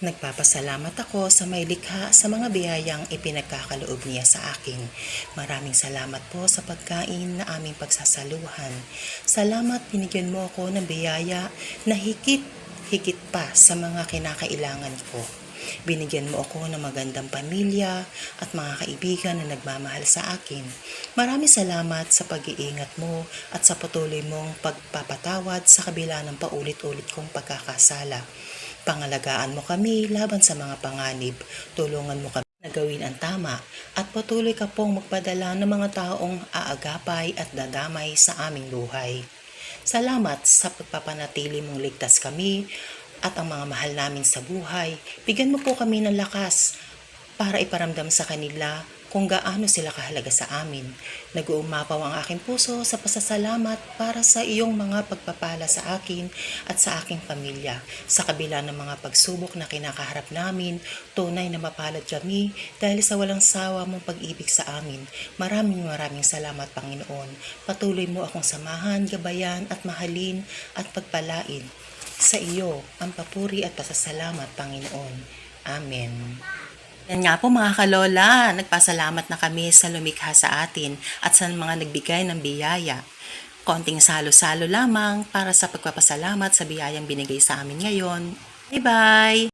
Nagpapasalamat ako sa may likha sa mga biyayang ipinagkakaloob niya sa akin. Maraming salamat po sa pagkain na aming pagsasaluhan. Salamat binigyan mo ako ng biyaya na higit pa sa mga kinakailangan ko. Binigyan mo ako ng magandang pamilya at mga kaibigan na nagmamahal sa akin. Maraming salamat sa pag-iingat mo at sa patuloy mong pagpapatawad sa kabila ng paulit-ulit kong pagkakasala. Pangalagaan mo kami laban sa mga panganib. Tulungan mo kami na gawin ang tama at patuloy ka pong magpadala ng mga taong aagapay at dadamay sa aming buhay. Salamat sa pagpapanatili mong ligtas kami at ang mga mahal namin sa buhay. Bigyan mo po kami ng lakas para iparamdam sa kanila kung gaano sila kahalaga sa amin. Nag-uumapaw ang aking puso sa pasasalamat para sa iyong mga pagpapala sa akin at sa aking pamilya. Sa kabila ng mga pagsubok na kinakaharap namin, tunay na mapalad kami dahil sa walang sawa mong pag-ibig sa amin. Maraming salamat, Panginoon. Patuloy mo akong samahan, gabayan at mahalin at pagpalain. Sa iyo ang papuri at pasasalamat, Panginoon. Amen. Yan nga po mga kalola, nagpasalamat na kami sa lumikha sa atin at sa mga nagbigay ng biyaya. Konting salo-salo lamang para sa pagpapasalamat sa biyayang binigay sa amin ngayon. Bye-bye!